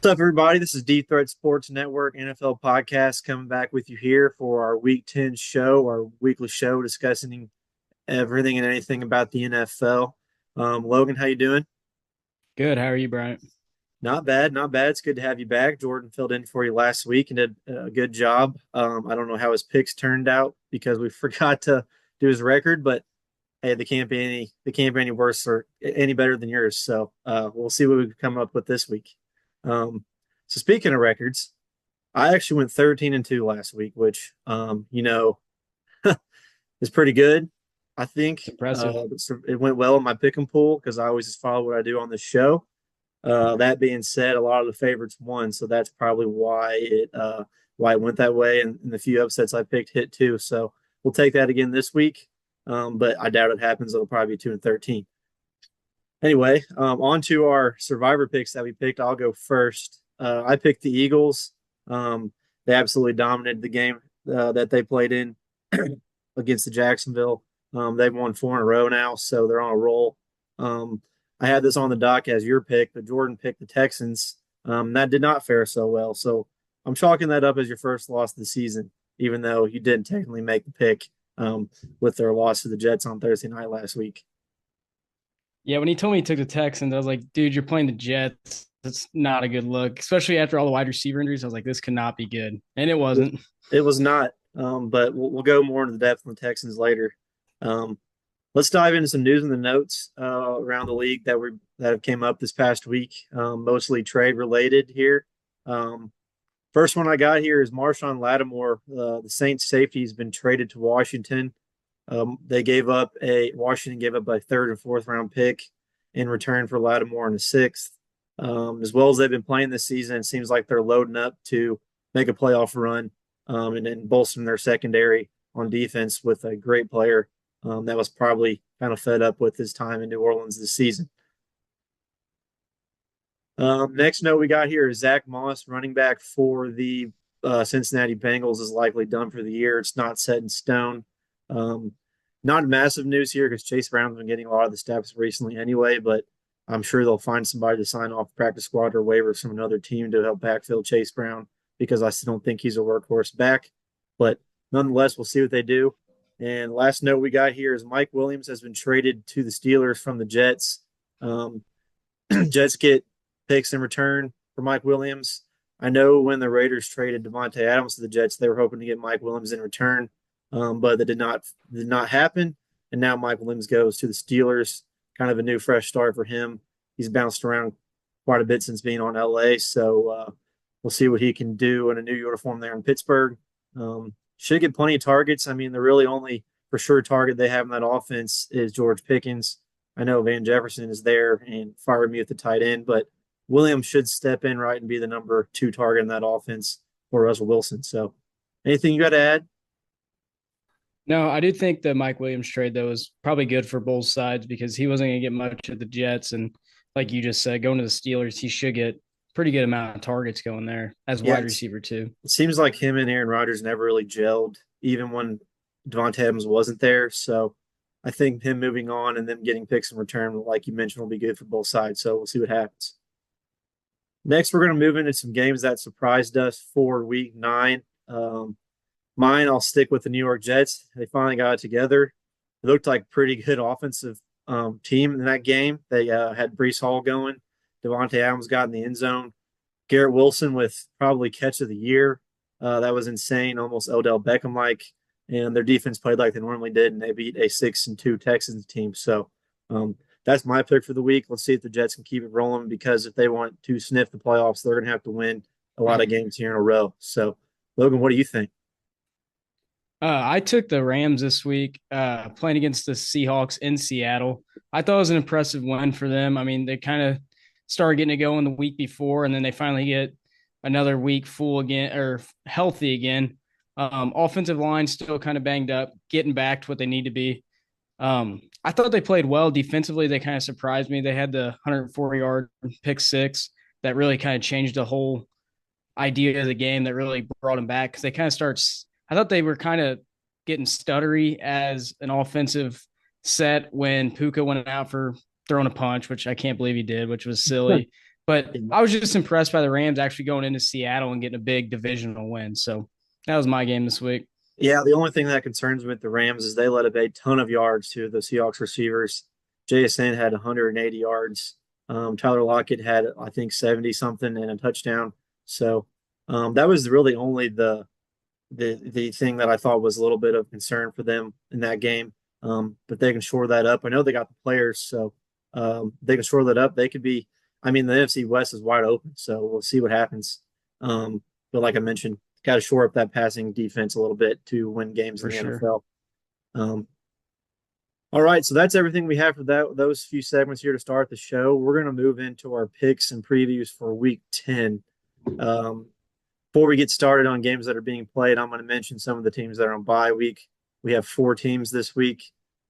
What's up, everybody? This is D Threat Sports Network NFL podcast coming back with you here for our Week 10 show, our weekly show discussing everything and anything about the NFL. Logan, how you doing? Good. How are you, Bryant? Not bad, not bad. It's good to have you back. Jordan filled in for you last week and did a good job. I don't know how his picks turned out because we forgot to do his record, but hey, they can't be any worse or any better than yours. So we'll see what we come up with this week. Um, so speaking of records. I actually went 13-2 last week, which is pretty good. I think Impressive. it went well in my pick and pool because I always just follow what I do on the show. That being said, a lot of the favorites won, so that's probably why it went that way. And the few upsets I picked hit too. So we'll take that again this week. But I doubt it happens. It'll probably be 2-13. Anyway, on to our survivor picks that we picked. I'll go first. I picked the Eagles. They absolutely dominated the game that they played in against the Jacksonville. They've won four in a row now, so they're on a roll. Um, I had this on the dock as your pick, but Jordan picked the Texans. That did not fare so well. So I'm chalking that up as your first loss of the season, even though you didn't technically make the pick with their loss to the Jets on Thursday night last week. Yeah, when he told me he took the Texans, I was like, dude, you're playing the Jets. That's not a good look, especially after all the wide receiver injuries. I was like, this could not be good. And it wasn't. It was not, but we'll go more into the depth on the Texans later. Um, let's dive into some news and the notes around the league that have came up this past week, mostly trade related here. Um, First one I got here is Marshawn Lattimore. The Saints safety has been traded to Washington. Washington gave up a third and fourth round pick in return for Lattimore in the sixth. As well as they've been playing this season, it seems like they're loading up to make a playoff run and then bolstering their secondary on defense with a great player that was probably kind of fed up with his time in New Orleans this season. Next note we got here is Zach Moss, running back for the Cincinnati Bengals, is likely done for the year. It's not set in stone. Um, Not massive news here because Chase Brown's been getting a lot of the steps recently anyway, but I'm sure they'll find somebody to sign off practice squad or waivers from another team to help backfill Chase Brown because I still don't think he's a workhorse back. But nonetheless, we'll see what they do. And last note we got here is Mike Williams has been traded to the Steelers from the Jets. Um, Jets get picks in return for Mike Williams. I know when the Raiders traded Devontae Adams to the Jets, they were hoping to get Mike Williams in return, but that did not happen. And now Mike Williams goes to the Steelers. Kind of a new fresh start for him. He's bounced around quite a bit since being on LA, so we'll see what he can do in a new uniform there in Pittsburgh. Should get plenty of targets. I mean, the really only for sure target they have in that offense is George Pickens. I know Van Jefferson is there and Freiermuth at the tight end, but Williams should step in right and be the number two target in that offense for Russell Wilson. So, anything you got to add? No, I do think the Mike Williams trade, though, was probably good for both sides because he wasn't going to get much at the Jets. And like you just said, going to the Steelers, he should get pretty good amount of targets going there as Yeah, wide receiver, too. it seems like him and Aaron Rodgers never really gelled, even when Devontae Adams wasn't there. So, I think him moving on and them getting picks in return, like you mentioned, will be good for both sides. So, we'll see what happens. Next, we're going to move into some games that surprised us for week nine. Mine, I'll stick with the New York Jets. They finally got it together. It looked like a pretty good offensive team in that game. They had Brees Hall going. Devontae Adams got in the end zone. Garrett Wilson with probably catch of the year. That was insane, almost Odell Beckham like. And their defense played like they normally did, and they beat a 6-2 Texans team. So um, that's my pick for the week. Let's see if the Jets can keep it rolling because if they want to sniff the playoffs, they're going to have to win a lot of games here in a row. So, Logan, what do you think? I took the Rams this week, playing against the Seahawks in Seattle. I thought it was an impressive win for them. I mean, they kind of started getting it going the week before, and then they finally get another week full again or healthy again. Offensive line still kind of banged up, getting back to what they need to be. I thought they played well defensively. They kind of surprised me. They had the 140-yard pick six that really kind of changed the whole idea of the game. That really brought them back because they kind of starts. I thought they were kind of getting stuttery as an offensive set when Puka went out for throwing a punch, which I can't believe he did, which was silly. But I was just impressed by the Rams actually going into Seattle and getting a big divisional win. So that was my game this week. Yeah, the only thing that concerns me with the Rams is they let up a ton of yards to the Seahawks receivers. JSN had 180 yards. Tyler Lockett had, I think, 70 something and a touchdown. So that was really only the thing that I thought was a little bit of concern for them in that game. But they can shore that up. I know they got the players, so they can shore that up. They could be. I mean, the NFC West is wide open, so we'll see what happens. But like I mentioned, got to shore up that passing defense a little bit to win games in For the sure. NFL. All right, so that's everything we have for those few segments here to start the show. We're going to move into our picks and previews for Week 10. Um, Before we get started on games that are being played, I'm going to mention some of the teams that are on bye week. We have 4 teams this week.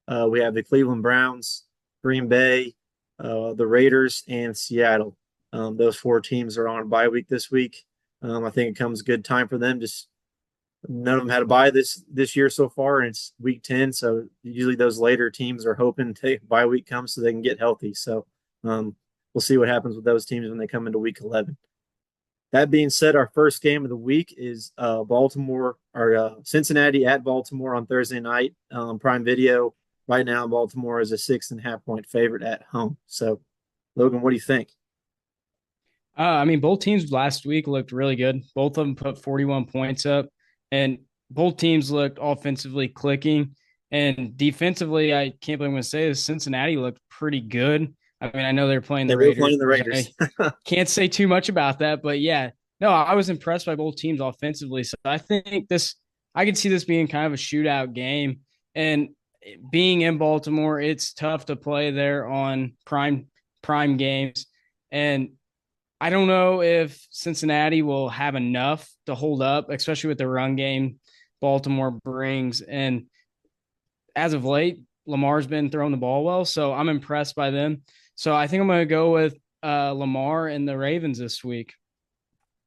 We have the Cleveland Browns, Green Bay, the Raiders, and Seattle. Those 4 teams are on bye week this week. I think it comes a good time for them. Just none of them had a bye this year so far, and it's week 10. So usually those later teams are hoping to bye week comes so they can get healthy. So we'll see what happens with those teams when they come into week 11. That being said, our first game of the week is Baltimore or Cincinnati at Baltimore on Thursday night. Prime Video right now. Baltimore is a 6.5 point favorite at home. So, Logan, what do you think? I mean, both teams last week looked really good. Both of them put 41 points up, and both teams looked offensively clicking. And defensively, I can't believe I'm going to say this, Cincinnati looked pretty good. I mean, I know they're playing They the were Raiders. playing the Raiders. I can't say too much about that, but yeah, no, I was impressed by both teams offensively. So I think I could see this being kind of a shootout game. And being in Baltimore, it's tough to play there on prime games. And I don't know if Cincinnati will have enough to hold up, especially with the run game Baltimore brings. And as of late, Lamar's been throwing the ball well, so I'm impressed by them. So I think I'm going to go with Lamar and the Ravens this week.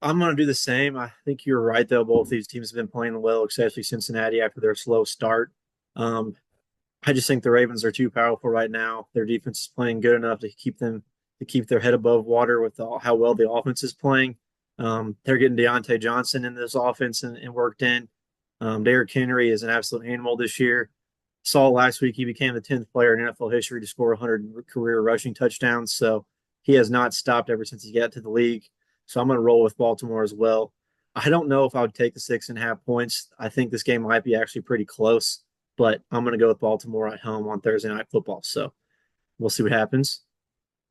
I'm going to do the same. I think you're right, though. Both these teams have been playing well, especially Cincinnati after their slow start. Um, I just think the Ravens are too powerful right now. Their defense is playing good enough to keep their head above water with how well the offense is playing. They're getting Deontay Johnson in this offense and worked in. Derrick Henry is an absolute animal this year. Saw last week he became the 10th player in NFL history to score 100 career rushing touchdowns. So he has not stopped ever since he got to the league. So I'm going to roll with Baltimore as well. I don't know if I would take the 6.5 points. I think this game might be actually pretty close, but I'm going to go with Baltimore at home on Thursday Night Football. So we'll see what happens.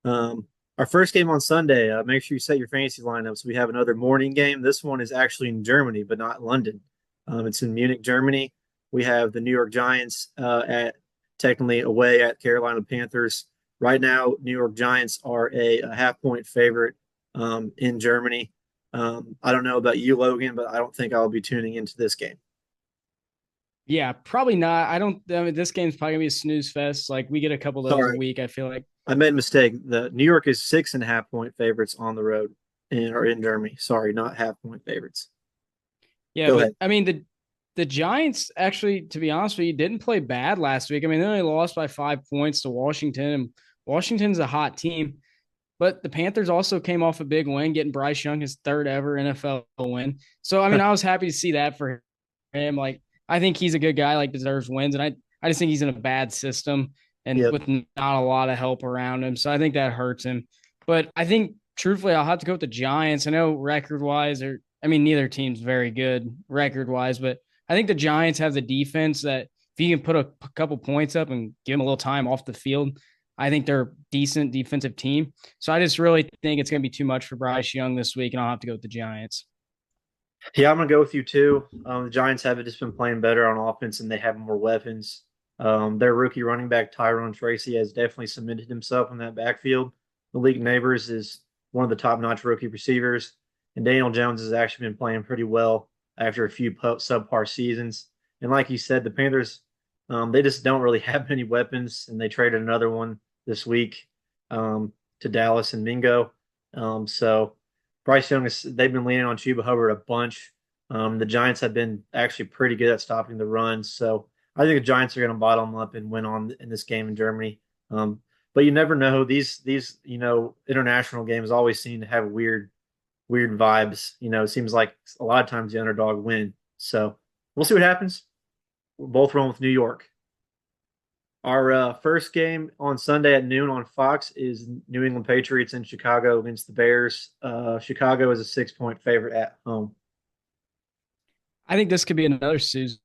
Our first game on Sunday, make sure you set your fantasy lineups. We have another morning game. This one is actually in Germany, but not London. It's in Munich, Germany. We have the New York Giants at technically away at Carolina Panthers. Right now, New York Giants are a half-point favorite in Germany. I don't know about you, Logan, but I don't think I'll be tuning into this game. Yeah, probably not. I don't. I mean, this game's probably gonna be a snooze fest. Like we get a couple of those a Sorry, week. I feel like. I made a mistake. The New York is 6.5 point favorites on the road or in Germany. Sorry, not half-point favorites. Yeah, Go but ahead. I mean the Giants actually, to be honest with you, didn't play bad last week. I mean, they only lost by 5 points to Washington, and Washington's a hot team. But the Panthers also came off a big win, getting Bryce Young his third ever NFL win. So I mean, I was happy to see that for him. Like I think he's a good guy, like deserves wins, and I just think he's in a bad system and Yep. with not a lot of help around him. So I think that hurts him. But I think truthfully, I'll have to go with the Giants. I know record wise, or I mean, neither team's very good record wise, but I think the Giants have the defense that if you can put a couple points up and give them a little time off the field, I think they're a decent defensive team. So I just really think it's going to be too much for Bryce Young this week, and I'll have to go with the Giants. Yeah, I'm gonna go with you too. The Giants have just been playing better on offense, and they have more weapons. Their rookie running back Tyrone Tracy has definitely cemented himself in that backfield. Malik Neighbors is one of the top-notch rookie receivers, and Daniel Jones has actually been playing pretty well after a few subpar seasons. And like you said, the Panthers, they just don't really have many weapons, and they traded another one this week to Dallas and Mingo. So Bryce Young is they've been leaning on Chuba Hubbard a bunch. The Giants have been actually pretty good at stopping the runs, so I think the Giants are going to bottom up and win on in this game in Germany. but you never know. These international games always seem to have weird vibes. It seems like a lot of times the underdog win. So we'll see what happens. We're both rolling with New York. Our first game on Sunday at noon on Fox is New England Patriots in Chicago against the Bears. Chicago is a 6-point favorite at home. I think this could be another snooze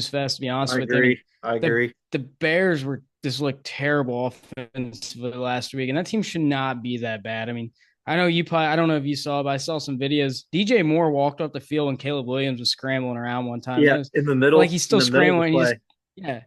fest, to be honest I with you. I mean, agree. I the agree. the Bears were just looked terrible offensively last week, and that team should not be that bad. I mean, I know you probably I don't know if you saw, but I saw some videos. DJ Moore walked off the field when Caleb Williams was scrambling around one time. Yeah, That was in the like middle, he's in still the middle of the scrambling. And he play. yeah,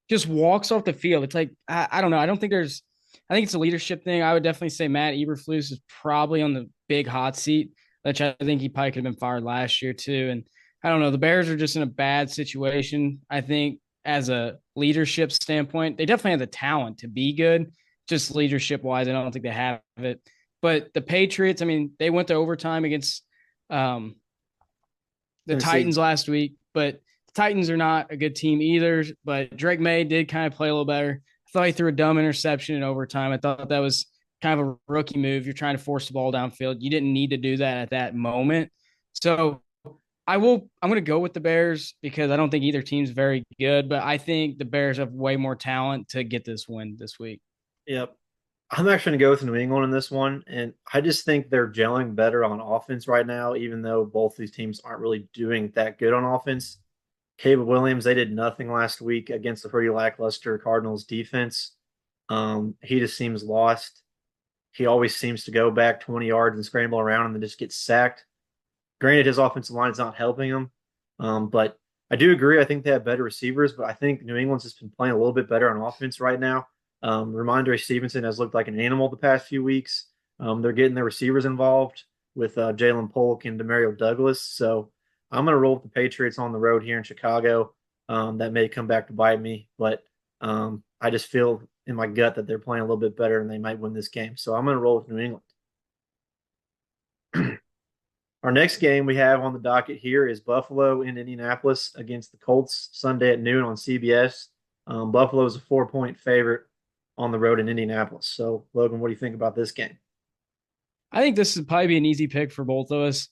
just walks off the field. It's like I don't know. I don't think there's. I think it's a leadership thing. I would definitely say Matt Eberflus is probably on the big hot seat, which I think he probably could have been fired last year too. And I don't know. The Bears are just in a bad situation. I think as a leadership standpoint, they definitely have the talent to be good. Just leadership wise, I don't think they have it. But the Patriots, I mean, they went to overtime against um, the Tennessee. Titans last week, but the Titans are not a good team either. But Drake May did kind of play a little better. I thought he threw a dumb interception in overtime. I thought that was kind of a rookie move. You're trying to force the ball downfield. You didn't need to do that at that moment. So I'm going to go with the Bears because I don't think either team's very good, but I think the Bears have way more talent to get this win this week. Yep. I'm actually going to go with New England in this one, and I just think they're gelling better on offense right now, even though both these teams aren't really doing that good on offense. Caleb Williams, they did nothing last week against the pretty lackluster Cardinals defense. He just seems lost. He always seems to go back 20 yards and scramble around and then just get sacked. Granted, his offensive line is not helping him, but I do agree. I think they have better receivers, but I think New England's just been playing a little bit better on offense right now. Ramondre Stevenson has looked like an animal the past few weeks. They're getting their receivers involved with Jalen Polk and Demario Douglas. So I'm going to roll with the Patriots on the road here in Chicago. That may come back to bite me, but I just feel in my gut that they're playing a little bit better and they might win this game. So I'm going to roll with New England. Our next game we have on the docket here is Buffalo in Indianapolis against the Colts Sunday at noon on CBS. Buffalo is a 4-point favorite on the road in Indianapolis. So, Logan, what do you think about this game? I think this would probably be an easy pick for both of us.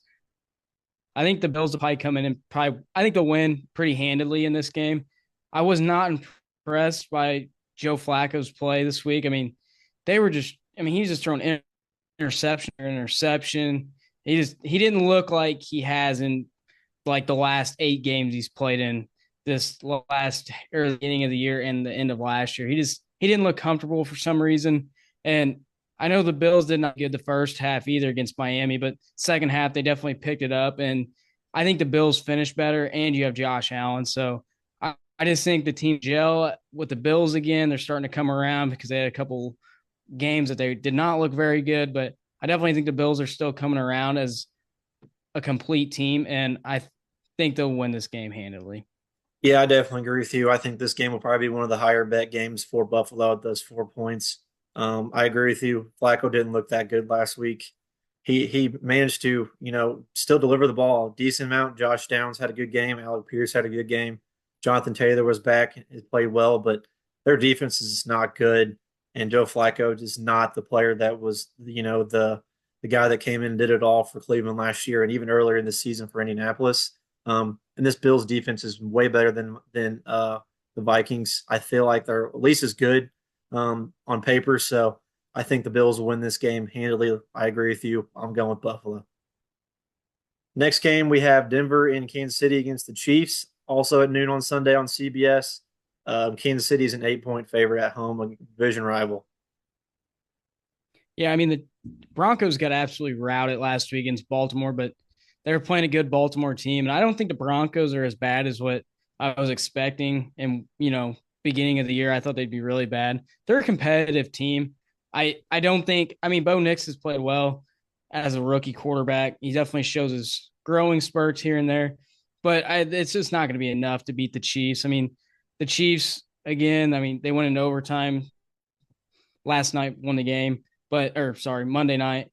I think the Bills will probably come in and I think they'll win pretty handedly in this game. I was not impressed by Joe Flacco's play this week. I mean, he's just throwing interception or interception. He didn't look like he has in like the last 8 games he's played in this last early beginning of the year and the end of last year. He didn't look comfortable for some reason. And I know the Bills did not get the first half either against Miami, but second half they definitely picked it up. And I think the Bills finished better, and you have Josh Allen. So I just think the team gel with the Bills again. They're starting to come around because they had a couple games that they did not look very good, but I definitely think the Bills are still coming around as a complete team, and I think they'll win this game handily. Yeah, I definitely agree with you. I think this game will probably be one of the higher bet games for Buffalo at those 4 points. I agree with you. Flacco didn't look that good last week. He managed to, still deliver the ball a decent amount. Josh Downs had a good game. Alec Pierce had a good game. Jonathan Taylor was back, he played well, but their defense is not good. And Joe Flacco is not the player that was, the guy that came in and did it all for Cleveland last year and even earlier in the season for Indianapolis. And this Bills defense is way better than the Vikings. I feel like they're at least as good on paper. So I think the Bills will win this game handily. I agree with you. I'm going with Buffalo. Next game, we have Denver in Kansas City against the Chiefs, also at noon on Sunday on CBS. Kansas City is an 8-point favorite at home, a division rival. Yeah, I mean the Broncos got absolutely routed last week against Baltimore, but they were playing a good Baltimore team, and I don't think the Broncos are as bad as what I was expecting. And beginning of the year, I thought they'd be really bad. They're a competitive team. I don't think. I mean, Bo Nix has played well as a rookie quarterback. He definitely shows his growing spurts here and there, but it's just not going to be enough to beat the Chiefs. I mean, the Chiefs again. I mean, they went into overtime last night, won the game, Monday night.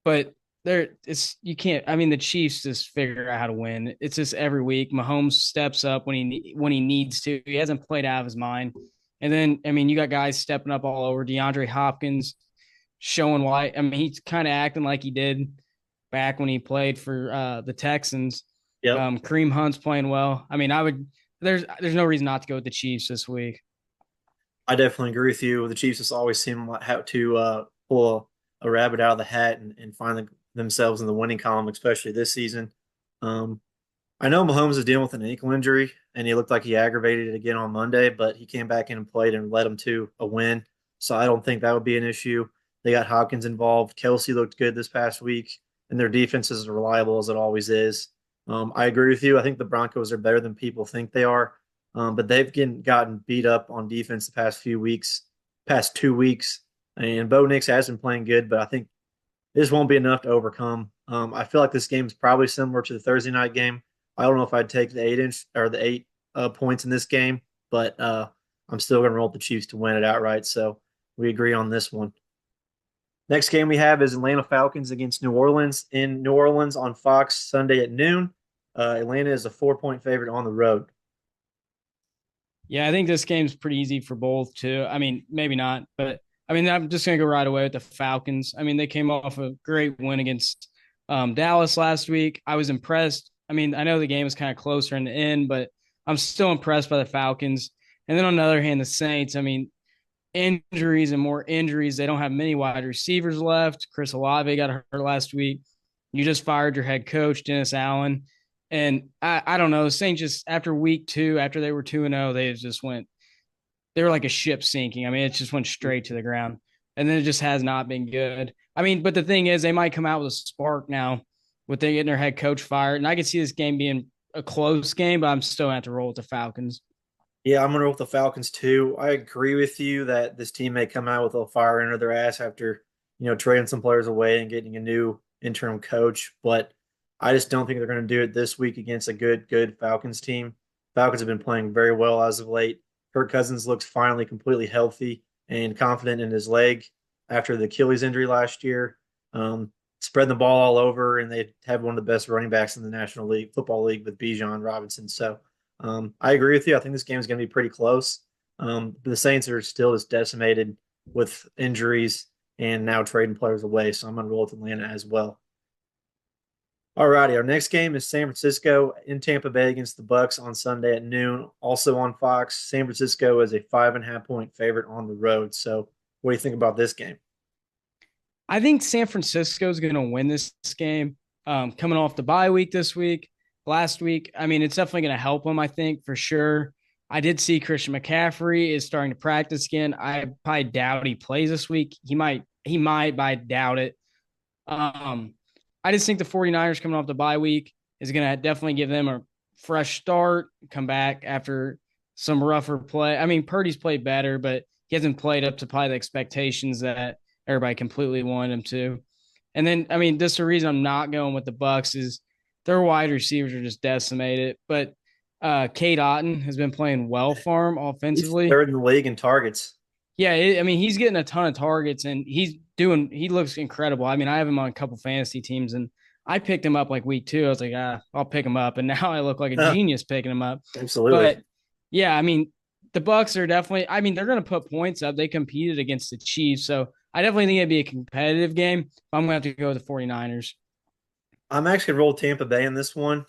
But it's you can't. I mean, the Chiefs just figure out how to win. It's just every week. Mahomes steps up when he needs to. He hasn't played out of his mind. And then, I mean, you got guys stepping up all over. DeAndre Hopkins showing why. I mean, he's kind of acting like he did back when he played for the Texans. Yep. Kareem Hunt's playing well. I mean, I would. There's no reason not to go with the Chiefs this week. I definitely agree with you. The Chiefs just always seem like how to pull a rabbit out of the hat and find themselves in the winning column, especially this season. Um, I know Mahomes is dealing with an ankle injury, and he looked like he aggravated it again on Monday, but he came back in and played and led them to a win. So I don't think that would be an issue. They got Hopkins involved. Kelsey looked good this past week, and their defense is as reliable as it always is. I agree with you. I think the Broncos are better than people think they are, but they've gotten beat up on defense the past few weeks, past 2 weeks. And Bo Nix has been playing good, but I think this won't be enough to overcome. I feel like this game is probably similar to the Thursday night game. I don't know if I'd take the 8 inch or the 8 points in this game, but I'm still going to roll with the Chiefs to win it outright. So we agree on this one. Next game we have is Atlanta Falcons against New Orleans in New Orleans on Fox Sunday at noon. Atlanta is a 4-point favorite on the road. Yeah, I think this game's pretty easy for both too. I mean, maybe not, but I mean, I'm just gonna go right away with the Falcons. I mean, they came off a great win against Dallas last week. I was impressed. I mean, I know the game was kind of closer in the end, but I'm still impressed by the Falcons. And then on the other hand, the Saints. I mean, injuries and more injuries. They don't have many wide receivers left. Chris Olave got hurt last week. You just fired your head coach, Dennis Allen. And I don't know. The Saints just after week 2, after they were 2-0, they just went, they were like a ship sinking. I mean, it just went straight to the ground. And then it just has not been good. I mean, but the thing is, they might come out with a spark now with they getting their head coach fired. And I could see this game being a close game, but I'm still going to have to roll with the Falcons. Yeah, I'm going to roll with the Falcons too. I agree with you that this team may come out with a fire under their ass after, trading some players away and getting a new interim coach. But I just don't think they're going to do it this week against a good Falcons team. Falcons have been playing very well as of late. Kirk Cousins looks finally completely healthy and confident in his leg after the Achilles injury last year. Spreading the ball all over, and they have one of the best running backs in the National League Football League with Bijan Robinson. So I agree with you. I think this game is going to be pretty close. The Saints are still as decimated with injuries and now trading players away. So I'm going to roll with Atlanta as well. All righty. Our next game is San Francisco in Tampa Bay against the Bucks on Sunday at noon. Also on Fox. San Francisco is a 5.5-point favorite on the road. So what do you think about this game? I think San Francisco is going to win this game. Coming off the bye week this week, last week, I mean, it's definitely going to help them, I think, for sure. I did see Christian McCaffrey is starting to practice again. I probably doubt he plays this week. He might, but I doubt it. Um, I just think the 49ers coming off the bye week is going to definitely give them a fresh start, come back after some rougher play. I mean, Purdy's played better, but he hasn't played up to probably the expectations that everybody completely wanted him to. And then, I mean, just the reason I'm not going with the Bucks is their wide receivers are just decimated. But Cade Otton has been playing well for him He's offensively. third in the league in targets. Yeah, I mean, he's getting a ton of targets and he looks incredible. I mean, I have him on a couple fantasy teams and I picked him up like week 2. I was like, I'll pick him up. And now I look like a genius picking him up. Absolutely. But yeah, I mean, the Bucks are definitely, I mean, they're going to put points up. They competed against the Chiefs. So I definitely think it'd be a competitive game. I'm going to have to go with the 49ers. I'm actually going to roll Tampa Bay in this one.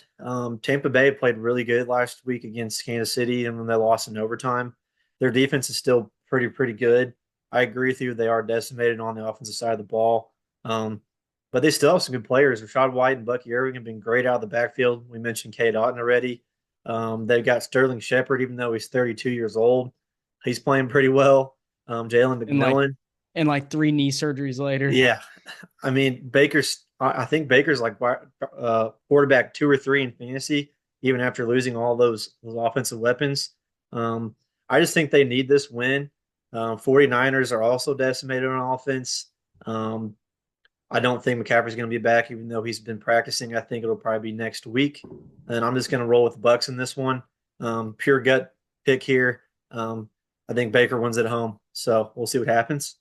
Tampa Bay played really good last week against Kansas City, and when they lost in overtime, their defense is still pretty good. I agree with you; they are decimated on the offensive side of the ball, but they still have some good players. Rashad White and Bucky Irving have been great out of the backfield. We mentioned Cade Otton already. They've got Sterling Shepard, even though he's 32 years old, he's playing pretty well. Jalen And like, McMillan, and like 3 knee surgeries later. yeah, I mean Baker's. I think Baker's like quarterback 2 or 3 in fantasy, even after losing all those offensive weapons. Um, I just think they need this win. 49ers are also decimated on offense. Um, I don't think McCaffrey's going to be back, even though he's been practicing. I think it'll probably be next week. And I'm just going to roll with the Bucks in this one. Pure gut pick here. I think Baker wins at home, so we'll see what happens.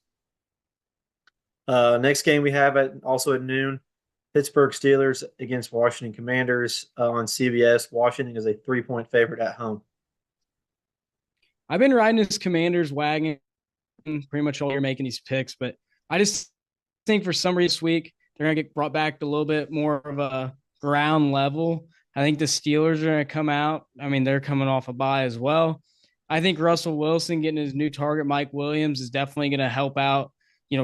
Next game we have also at noon. Pittsburgh Steelers against Washington Commanders on CBS. Washington is a 3-point favorite at home. I've been riding this Commanders wagon pretty much all year making these picks, but I just think for some reason this week they're gonna get brought back to a little bit more of a ground level. I think the Steelers are gonna come out. I mean, they're coming off a bye as well. I think Russell Wilson getting his new target, Mike Williams, is definitely gonna help out,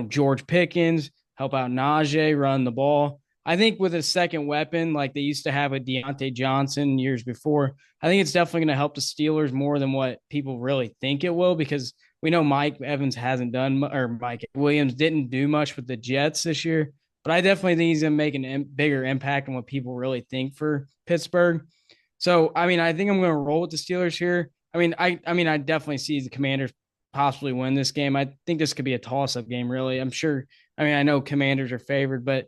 George Pickens, help out Najee, run the ball. I think with a second weapon like they used to have with Deontay Johnson years before, I think it's definitely going to help the Steelers more than what people really think it will because we know Mike Evans hasn't done, or Mike Williams didn't do much with the Jets this year, but I definitely think he's going to make a bigger impact on what people really think for Pittsburgh. So, I mean, I think I'm going to roll with the Steelers here. I definitely see the Commanders possibly win this game. I think this could be a toss-up game, really. I'm sure. I mean, I know Commanders are favored, but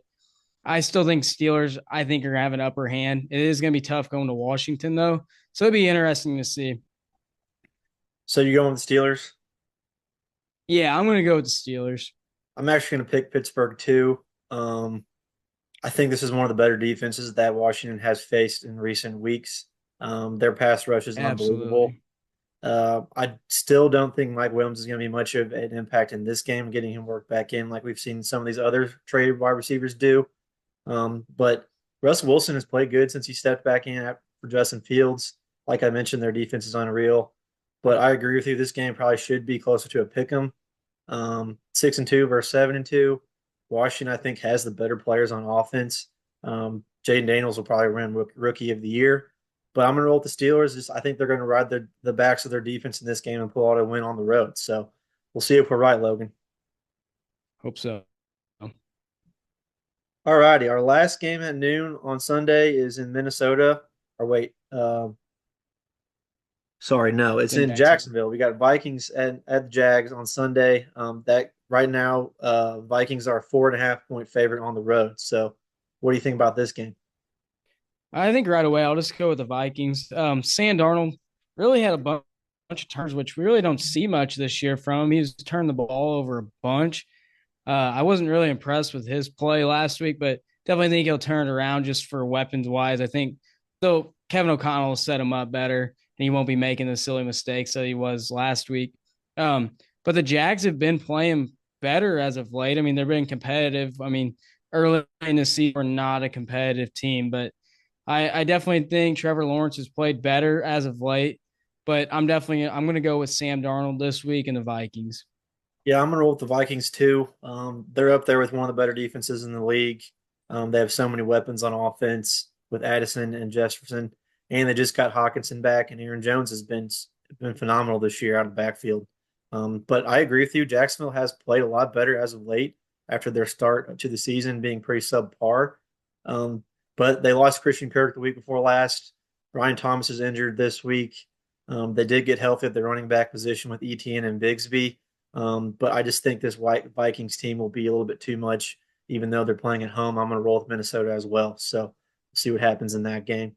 I still think Steelers, I think, are going to have an upper hand. It is going to be tough going to Washington, though. So it'd be interesting to see. So you going with the Steelers? Yeah, I'm going to go with the Steelers. I'm actually going to pick Pittsburgh too. Um, I think this is one of the better defenses that Washington has faced in recent weeks. Their pass rush is unbelievable. Absolutely. I still don't think Mike Williams is going to be much of an impact in this game, getting him work back in like we've seen some of these other traded wide receivers do. But Russell Wilson has played good since he stepped back in for Justin Fields. Like I mentioned, their defense is unreal. But I agree with you. This game probably should be closer to a pick 'em. 6-2 versus 7-2. Washington, I think, has the better players on offense. Jaden Daniels will probably win Rookie of the Year. But I'm going to roll with the Steelers. I think they're going to ride the backs of their defense in this game and pull out a win on the road. So we'll see if we're right, Logan. Hope so. All righty. Our last game at noon on Sunday is in Minnesota. Or wait, sorry, no, it's In in Jacksonville. Jacksonville. We got Vikings at the Jags on Sunday. That right now, Vikings are 4.5 point favorite on the road. So, what do you think about this game? I think right away I'll just go with the Vikings. Sam Darnold really had a bunch of turns, which we really don't see much this year from him. He's turned the ball over a bunch. I wasn't really impressed with his play last week, but definitely think he'll turn it around just for weapons wise. I think though Kevin O'Connell will set him up better and he won't be making the silly mistakes that he was last week. But the Jags have been playing better as of late. I mean, they've been competitive. I mean, early in the season, we're not a competitive team, but I definitely think Trevor Lawrence has played better as of late. But I'm going to go with Sam Darnold this week and the Vikings. Yeah, I'm gonna roll with the Vikings too. They're up there with one of the better defenses in the league. They have so many weapons on offense with Addison and Jefferson, and they just got Hawkinson back, and Aaron Jones has been phenomenal this year out of the backfield. But I agree with you. Jacksonville has played a lot better as of late after their start to the season being pretty subpar. Um, but they lost Christian Kirk the week before last. Ryan Thomas is injured this week. They did get healthy at the running back position with Etienne and Bigsby. But I just think this White Vikings team will be a little bit too much, even though they're playing at home. I'm going to roll with Minnesota as well. So we'll see what happens in that game.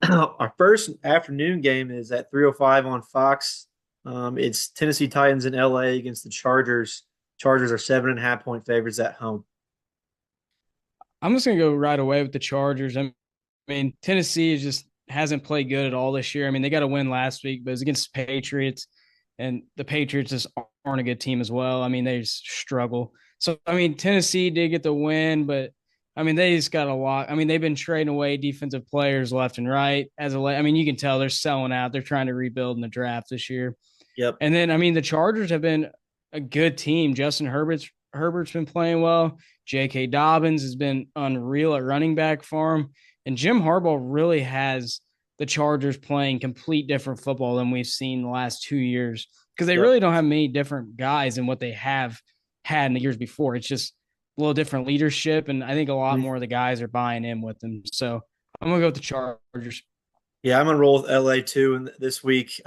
Our first afternoon game is at 3:05 on Fox. It's Tennessee Titans in LA against the Chargers. Chargers are 7.5 point favorites at home. I'm just going to go right away with the Chargers. I mean, Tennessee just hasn't played good at all this year. I mean, they got a win last week, but it was against the Patriots, and the Patriots just aren't a good team as well. I mean, they just struggle. So, I mean, Tennessee did get the win, but I mean, they just got a lot. I mean, they've been trading away defensive players left and right. I mean, you can tell they're selling out. They're trying to rebuild in the draft this year. Yep. And then, I mean, the Chargers have been a good team. Herbert's been playing well. J.K. Dobbins has been unreal at running back for him. And Jim Harbaugh really has the Chargers playing complete different football than we've seen the last 2 years because they Yep. really don't have many different guys than what they have had in the years before. It's just a little different leadership, and I think a lot more of the guys are buying in with them. So I'm gonna go with the Chargers. Yeah, I'm gonna roll with LA too. And this week,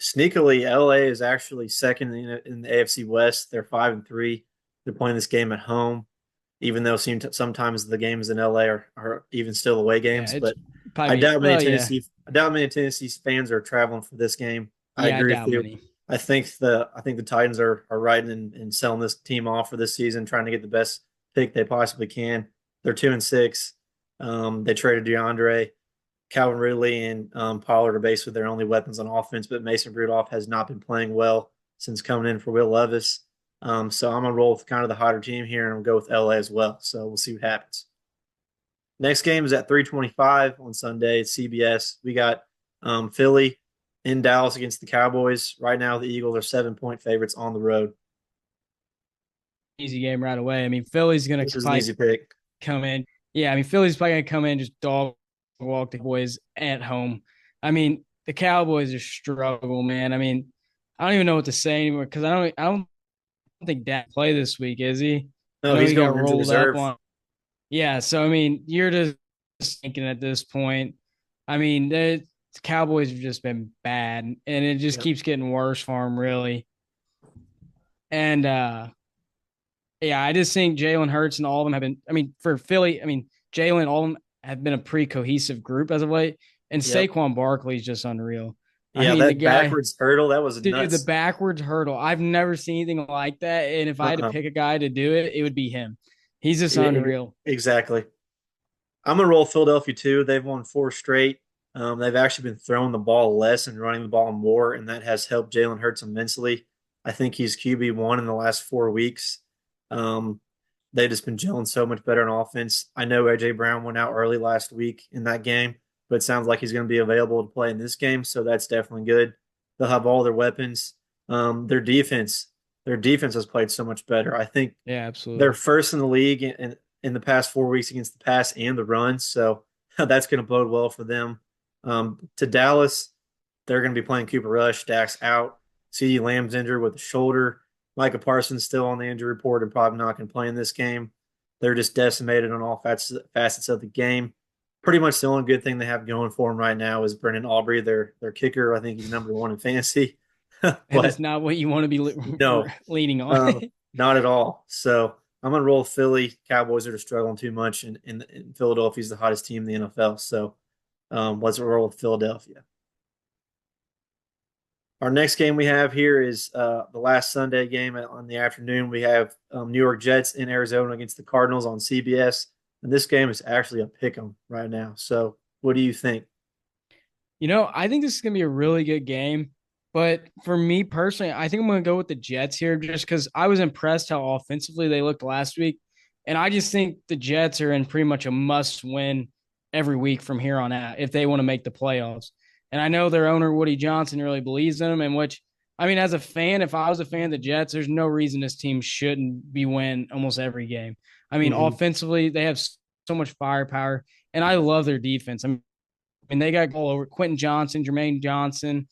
sneakily, LA is actually second in the AFC West. They're 5-3. They're playing this game at home, even though sometimes the games in LA are even still away Yeah, games. it's But probably well, yeah, I doubt many Tennessee fans are traveling for this game. I yeah, I agree with doubt you. many. I think the Titans are riding and selling this team off for this season, trying to get the best pick they possibly can. They're 2-6. They traded DeAndre. Calvin Ridley and Pollard are basically their only weapons on offense, but Mason Rudolph has not been playing well since coming in for Will Levis. So I'm gonna roll with kind of the hotter team here, and I'll go with LA as well. So we'll see what happens. Next game is at 3:25 on Sunday. It's CBS. We got Philly in Dallas against the Cowboys. Right now, the Eagles are 7-point favorites on the road. Easy game right away. I mean, Philly's going This to is an probably easy pick. come in. Yeah, I mean, Philly's probably going to come in just dog walk the boys at home. I mean, the Cowboys are struggle, man. I mean, I don't even know what to say anymore because I don't think Dak play this week, is he? I No, know he's he going got to injured rolled up reserve. on. Yeah, so I mean, you're just thinking at this point. I mean, the Cowboys have just been bad, and it just Yep. keeps getting worse for them, really. And yeah, I just think Jalen Hurts and all of them have been. I mean, for Philly, I mean, Jalen, all of them have been a pretty cohesive group as of late. And Yep. Saquon Barkley is just unreal. I Yeah, mean, the that guy, backwards hurdle, that was dude, the nuts. backwards hurdle. I've never seen anything like that. And if I had to Uh-uh. pick a guy to do it, it would be him. He's just E- unreal. exactly. I'm gonna roll Philadelphia too. They've won four straight. They've actually been throwing the ball less and running the ball more, and that has helped Jalen Hurts immensely. I think he's QB1 in the last 4 weeks. Um, they've just been gelling so much better on offense. I know AJ Brown went out early last week in that game, but it sounds like he's going to be available to play in this game, so that's definitely good. They'll have all their weapons. Their defense has played so much better. I think Yeah, they're absolutely. first in the league in the past 4 weeks against the pass and the run. So that's going to bode well for them. To Dallas, they're going to be playing Cooper Rush. Dak's out. CeeDee Lamb's injured with the shoulder. Micah Parsons still on the injury report and probably not going to play in this game. They're just decimated on all facets of the game. Pretty much the only good thing they have going for them right now is Brendan Aubrey, their kicker. I think he's number 1 in fantasy. That is But not what you want to be no, leaning on. uh, not at all. So I'm gonna roll Philly. Cowboys are just struggling too much, and Philadelphia's the hottest team in the NFL. So let's roll with Philadelphia. Our next game we have here is the last Sunday game on the afternoon. We have New York Jets in Arizona against the Cardinals on CBS, and this game is actually a pick 'em right now. So what do you think? I think this is going to be a really good game. But for me personally, I think I'm going to go with the Jets here just because I was impressed how offensively they looked last week. And I just think the Jets are in pretty much a must win every week from here on out if they want to make the playoffs. And I know their owner, Woody Johnson, really believes in them. And which, I mean, as a fan, if I was a fan of the Jets, there's no reason this team shouldn't be win almost every game. I mean, Mm-hmm. offensively, they have so much firepower. And I love their defense. I mean, they got all over Quentin Johnson, Jermaine Johnson,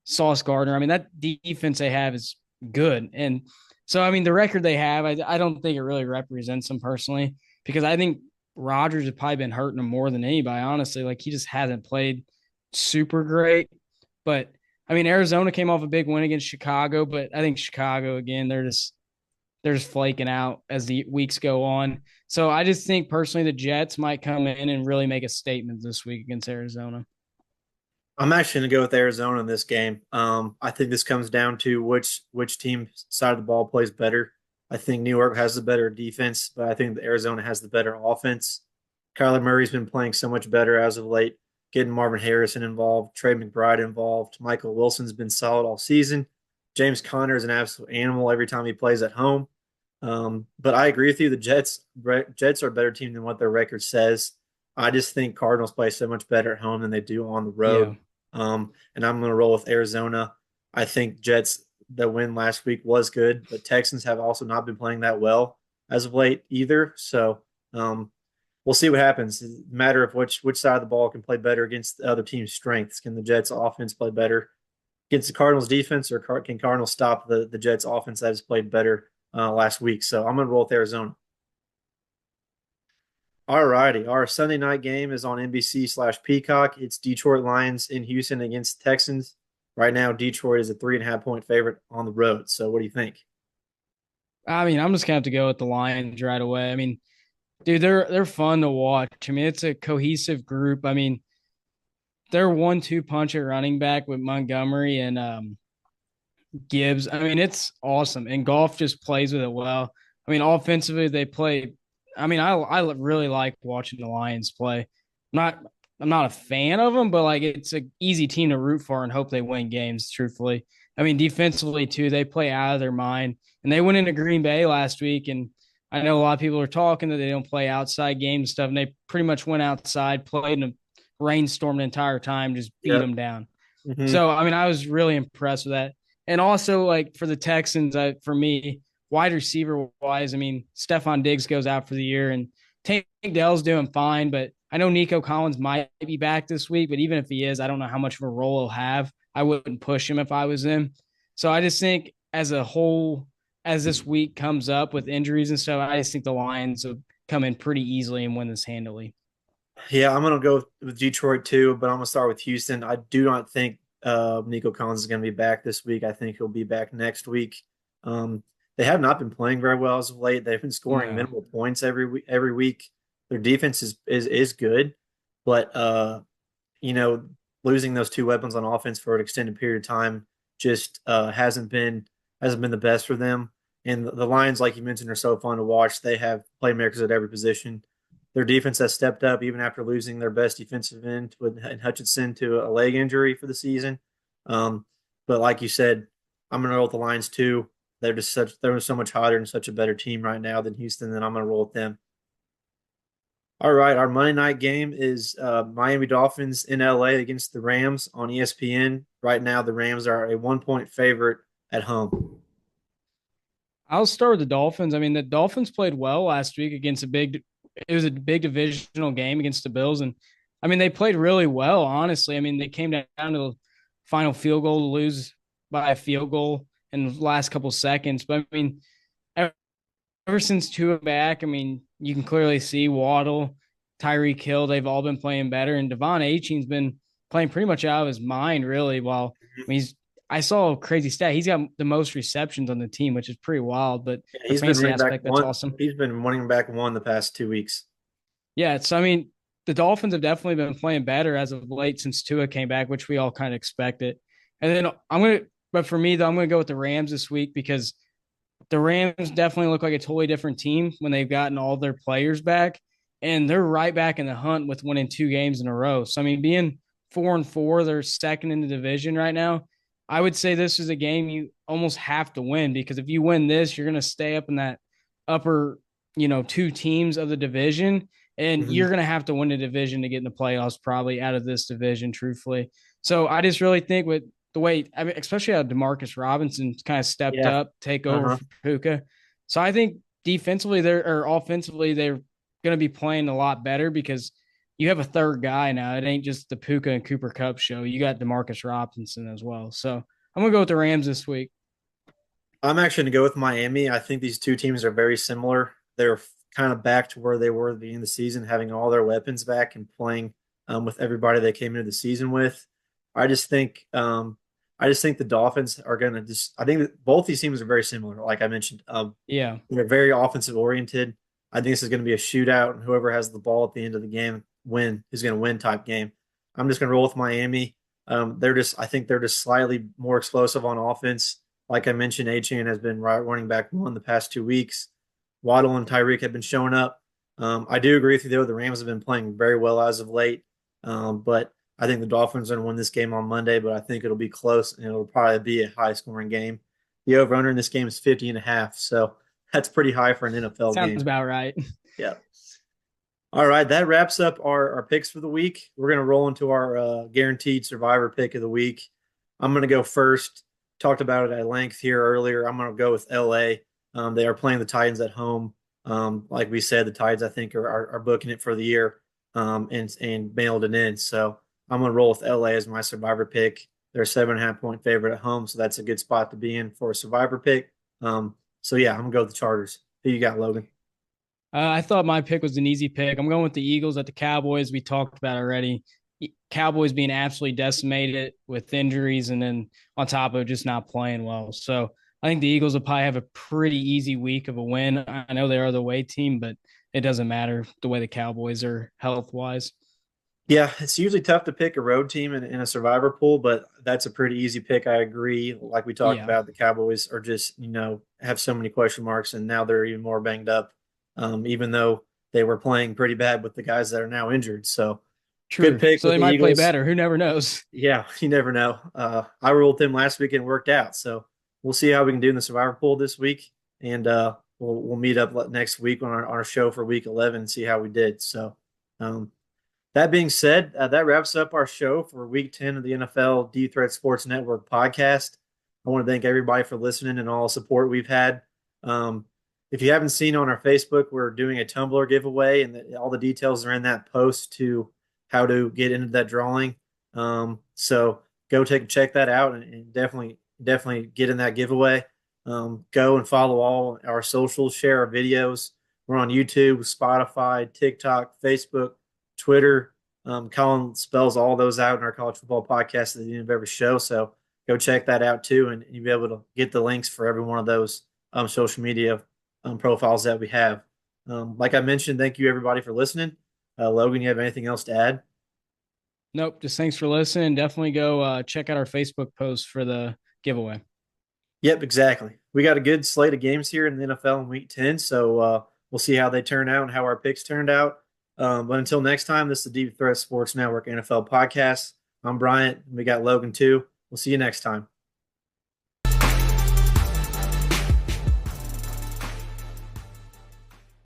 Sauce Gardner. I mean, that defense they have is good. And so, I mean, the record they have, I don't think it really represents them personally because I think Rodgers has probably been hurting them more than anybody, honestly. Like, he just hasn't played super great. But, I mean, Arizona came off a big win against Chicago, but I think Chicago, again, they're just flaking out as the weeks go on. So I just think personally the Jets might come in and really make a statement this week against Arizona. I'm actually going to go with Arizona in this game. I think this comes down to which team side of the ball plays better. I think New York has the better defense, but I think that Arizona has the better offense. Kyler Murray's been playing so much better as of late, getting Marvin Harrison involved, Trey McBride involved. Michael Wilson's been solid all season. James Conner is an absolute animal every time he plays at home. But I agree with you. The Jets are a better team than what their record says. I just think Cardinals play so much better at home than they do on the road. Yeah. And I'm going to roll with Arizona. I think Jets, the win last week was good, but Texans have also not been playing that well as of late either. So we'll see what happens. It's a matter of which side of the ball can play better against the other team's strengths. Can the Jets offense play better against the Cardinals defense, or can Cardinals stop the Jets offense that has played better last week? So I'm going to roll with Arizona. All righty. Our Sunday night game is on NBC/Peacock. It's Detroit Lions in Houston against Texans. Right now, Detroit is a 3.5 point favorite on the road. So, what do you think? I mean, I'm just gonna have to go with the Lions right away. I mean, dude, they're fun to watch. I mean, it's a cohesive group. I mean, they're 1-2 punch at running back with Montgomery and Gibbs. I mean, it's awesome. And Golf just plays with it well. I mean, offensively, they play. I mean, I really like watching the Lions play. Not I'm not a fan of them, but like it's an easy team to root for and hope they win games. Truthfully, I mean defensively too, they play out of their mind, and they went into Green Bay last week, and I know a lot of people are talking that they don't play outside games and stuff, and they pretty much went outside, played in a rainstorm the entire time, just beat Yep. them down. Hmm. So I mean, I was really impressed with that, and also like for the Texans, for me, wide receiver wise, I mean, Stephon Diggs goes out for the year, and Tank Dell's doing fine, but I know Nico Collins might be back this week, but even if he is, I don't know how much of a role he'll have. I wouldn't push him if I was him. So I just think as a whole, as this week comes up with injuries and stuff, I just think the Lions will come in pretty easily and win this handily. Yeah, I'm gonna go with Detroit too, but I'm gonna start with Houston. I do not think Nico Collins is gonna be back this week. I think he'll be back next week. Um, they have not been playing very well as of late. They've been scoring No. minimal points every week. Their defense is good, but you know, losing those two weapons on offense for an extended period of time just hasn't been the best for them. And the Lions, like you mentioned, are so fun to watch. They have playmakers at every position. Their defense has stepped up even after losing their best defensive end with Hutchinson to a leg injury for the season. Um, but like you said, I'm going to roll with the Lions too. They're so much hotter and such a better team right now than Houston. That I'm going to roll with them. All right, our Monday night game is Miami Dolphins in LA against the Rams on ESPN. Right now, the Rams are a 1 point favorite at home. I'll start with the Dolphins. I mean, the Dolphins played well last week against it was a big divisional game against the Bills. And I mean, they played really well, honestly. I mean, they came down to the final field goal to lose by a field goal in the last couple seconds. But I mean, ever since Tua back, I mean, you can clearly see Waddle, Tyreek Hill, they've all been playing better. And Devon Achene's been playing pretty much out of his mind, really. While I mean, I saw a crazy stat. He's got the most receptions on the team, which is pretty wild. But Yeah, for he's been fantasy running back aspect, that's one. awesome. He's been running back one the past 2 weeks. Yeah. So, I mean, the Dolphins have definitely been playing better as of late since Tua came back, which we all kind of expected. And then but for me, though, I'm going to go with the Rams this week because the Rams definitely look like a totally different team when they've gotten all their players back, and they're right back in the hunt with winning 2 games in a row. So I mean, being 4-4, they're second in the division right now. I would say this is a game you almost have to win because if you win this, you're going to stay up in that upper, two teams of the division, and Mhm. you're going to have to win the division to get in the playoffs, probably out of this division, truthfully. So I just really think with the way, I mean, especially how Demarcus Robinson kind of stepped Yeah. up, take over Uh-huh. for Puka. So I think defensively or offensively they're going to be playing a lot better because you have a third guy now. It ain't just the Puka and Cooper Cup show. You got Demarcus Robinson as well. So I'm gonna go with the Rams this week. I'm actually going to go with Miami. I think these two teams are very similar. They're kind of back to where they were at the beginning of the season, having all their weapons back and playing with everybody they came into the season with. I just think I just think the Dolphins are going to just. I think that both these teams are very similar. Like I mentioned, Yeah. they're very offensive oriented. I think this is going to be a shootout, and whoever has the ball at the end of the game is going to win type game. I'm just going to roll with Miami. I think they're just slightly more explosive on offense. Like I mentioned, Achane has been running back one the past 2 weeks. Waddle and Tyreek have been showing up. I do agree with you though. The Rams have been playing very well as of late, but I think the Dolphins are going to win this game on Monday. But I think it'll be close and it'll probably be a high scoring game. The over under in this game is 50.5, so that's pretty high for an NFL Sounds game. about right. Yeah. All right, that wraps up our picks for the week. We're going to roll into our guaranteed survivor pick of the week. I'm going to go first. Talked about it at length here earlier. I'm going to go with LA. They are playing the Titans at home. Like we said, the Titans, I think, are booking it for the year and mailed it in. So I'm going to roll with LA as my survivor pick. They're a 7.5 point favorite at home. So that's a good spot to be in for a survivor pick. So yeah, I'm going to go with the Chargers. Who you got, Logan? I thought my pick was an easy pick. I'm going with the Eagles at the Cowboys. We talked about already. Cowboys being absolutely decimated with injuries, and then on top of just not playing well. So I think the Eagles will probably have a pretty easy week of a win. I know they are the away team, but it doesn't matter the way the Cowboys are health wise. Yeah, it's usually tough to pick a road team in a survivor pool, but that's a pretty easy pick. I agree. Like we talked Yeah. about, the Cowboys are just, have so many question marks, and now they're even more banged up, even though they were playing pretty bad with the guys that are now injured. So Good True. pick So with they the might play Eagles. better. Who never knows? Yeah, you never know. I rolled them last week and it worked out. So we'll see how we can do in the Survivor Pool this week, and we'll meet up next week on our show for Week 11 and see how we did. So um, that being said, that wraps up our show for Week 10 of the NFL Deep Threat Sports Network podcast. I want to thank everybody for listening and all the support we've had. Um, if you haven't seen on our Facebook, we're doing a Tumbler giveaway, and all the details are in that post to how to get into that drawing. So go check that out, and definitely get in that giveaway. Go and follow all our socials, share our videos. We're on YouTube, Spotify, TikTok, Facebook, Twitter. Colin spells all those out in our college football podcast at the end of every show. So go check that out too, and you'll be able to get the links for every one of those social media profiles that we have. Like I mentioned, thank you everybody for listening. Logan, you have anything else to add? Nope. Just thanks for listening. Definitely go check out our Facebook post for the giveaway. Yep, exactly. We got a good slate of games here in the NFL in Week 10, so we'll see how they turn out and how our picks turned out. But until next time, this is the Deep Threat Sports Network NFL podcast. I'm Bryant. We got Logan too. We'll see you next time.